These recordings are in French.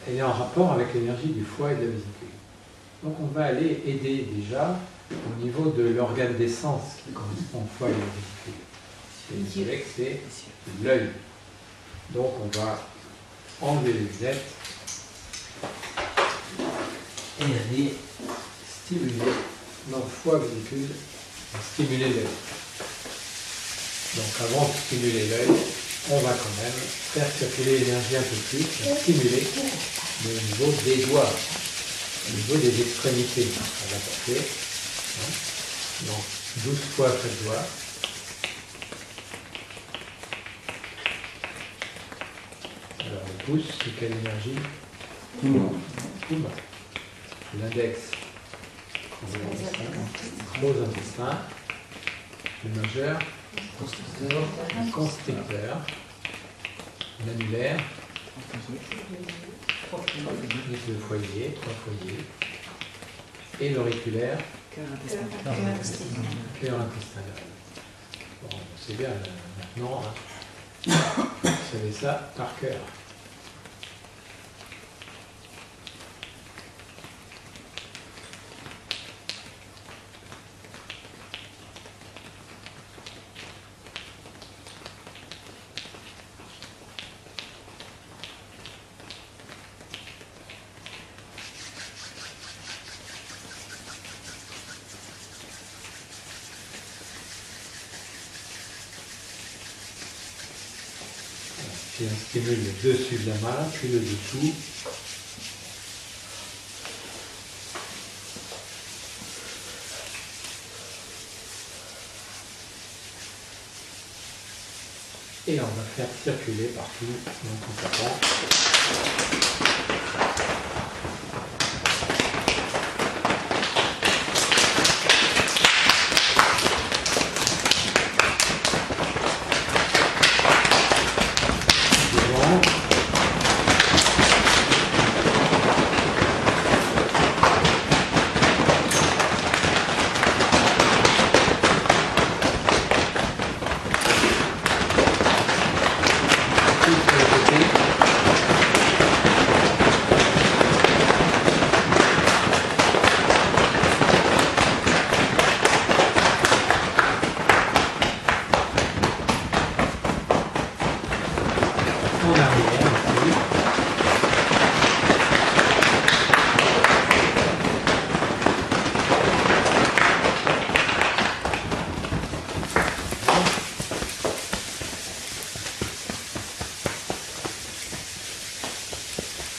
elle est en rapport avec l'énergie du foie et de la vésicule. Donc on va aller aider déjà au niveau de l'organe d'essence qui correspond au foie et à la vésicule. Vous savez que c'est l'œil. Donc on va enlever les lunettes et aller stimuler notre foie vésicule et stimuler l'œil. Donc avant de stimuler l'œil, on va quand même faire circuler l'énergie un peu plus, et stimuler au niveau des doigts, au niveau des extrémités. On va passer, donc 12 fois chaque doigt. Alors le pouce, c'est quelle énergie? Poumon. L'index, gros intestin. Le majeur, constricteur. L'annulaire, le foyer, 3 foyers. Et l'auriculaire, cœur intestinal. Bon, c'est bien maintenant, hein. Vous savez ça par cœur. Puis on stimule le dessus de la main, puis le dessous. Et on va faire circuler partout, donc en tapant.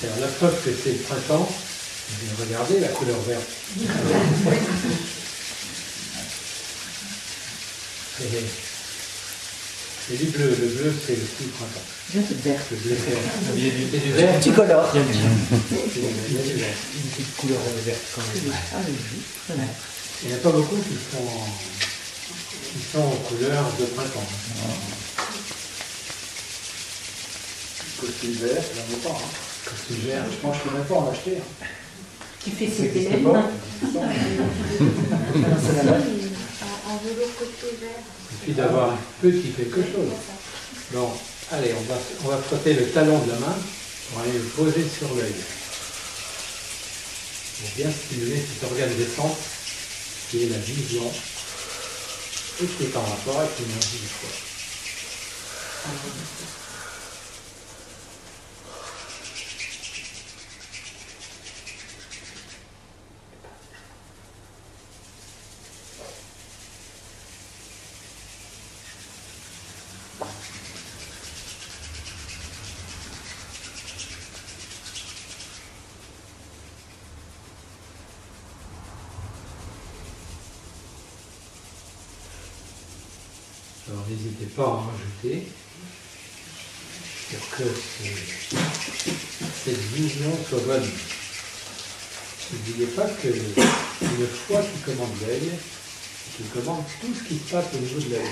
Alors la preuve que c'est le printemps, regardez la couleur verte. C'est du bleu, le bleu c'est le petit printemps. Le vert. Le bleu vert. Il y a du vert. Tu colores. Il y a du vert. Une petite couleur verte quand même. Ah oui, oui. Il n'y en a pas beaucoup qui sont en couleur de printemps. Costume vert, j'en ai pas. Costume vert. Je pense que je ne peux même pas en acheter. Tu fais C'est c'était pas. la En velours côté vert. Il suffit d'avoir un petit quelque chose. Bon, allez, on va frotter le talon de la main pour aller le poser sur l'œil. Pour bien stimuler cet organe d'essence qui est la vision et qui est en rapport avec l'énergie du foie. Alors n'hésitez pas à en rajouter pour que cette vision soit bonne. N'oubliez pas que le foie qui commande l'œil, qui commande tout ce qui se passe au niveau de l'œil.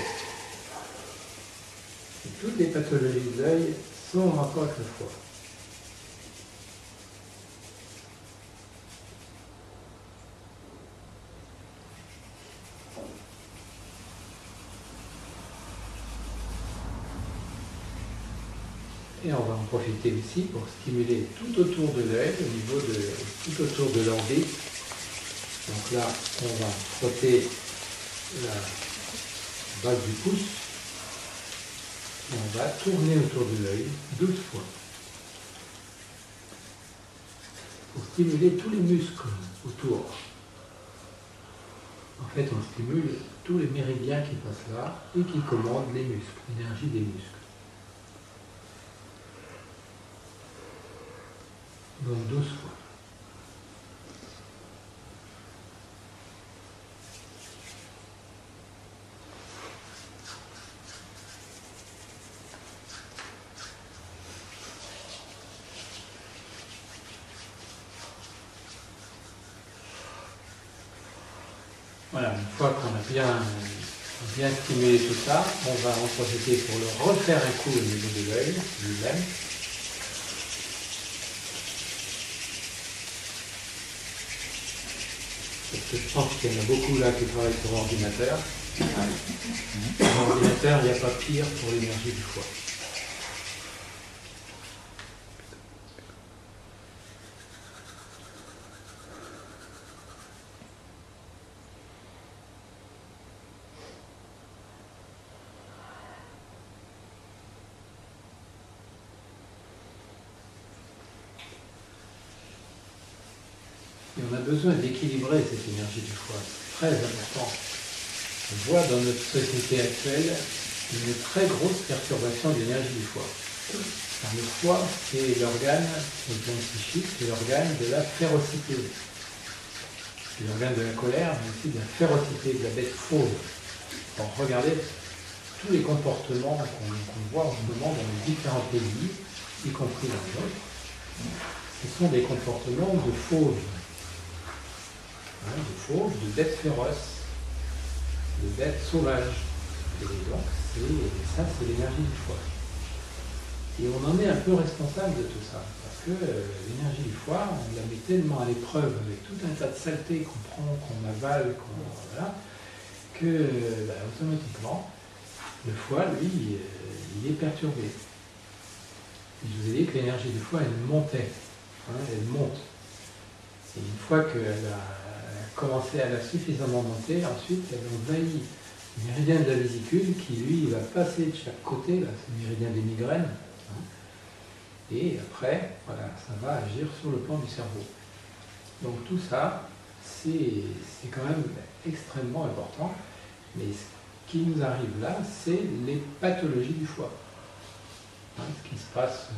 Et toutes les pathologies de l'œil sont en rapport avec le foie. Et on va en profiter aussi pour stimuler tout autour de l'œil, tout autour de l'orbite. Donc là, on va frotter la base du pouce. Et on va tourner autour de l'œil 12 fois. Pour stimuler tous les muscles autour. En fait, on stimule tous les méridiens qui passent là et qui commandent les muscles, l'énergie des muscles. Donc 12 fois. Voilà, une fois qu'on a bien stimulé tout ça, on va en profiter pour le refaire un coup au niveau de l'œil lui-même. Parce que je pense qu'il y en a beaucoup là qui travaillent sur ordinateur. Sur ordinateur, il n'y a pas pire pour l'énergie du foie. Et on a besoin d'équilibrer cette énergie du foie, c'est très important. On voit dans notre société actuelle une très grosse perturbation de l'énergie du foie. Car le foie, c'est l'organe, au plan psychique, c'est l'organe de la férocité. C'est l'organe de la colère, mais aussi de la férocité, de la bête fauve. Alors regardez tous les comportements qu'on voit en ce moment dans les différents pays, y compris dans le nôtre, ce sont des comportements de fauves. De fauves, de bêtes féroces, de bêtes sauvages. Et donc, ça, c'est l'énergie du foie. Et on en est un peu responsable de tout ça, parce que l'énergie du foie, on la met tellement à l'épreuve avec tout un tas de saletés qu'on prend, qu'on avale, voilà, que automatiquement, le foie, lui, il est perturbé. Et je vous ai dit que l'énergie du foie, elle montait, elle monte. Et une fois qu'elle elle a suffisamment monté, ensuite elle envahit le méridien de la vésicule qui lui va passer de chaque côté, là, c'est le méridien des migraines, et après, voilà, ça va agir sur le plan du cerveau. Donc tout ça, c'est quand même extrêmement important, mais ce qui nous arrive là, c'est les pathologies du foie. Ce qui se passe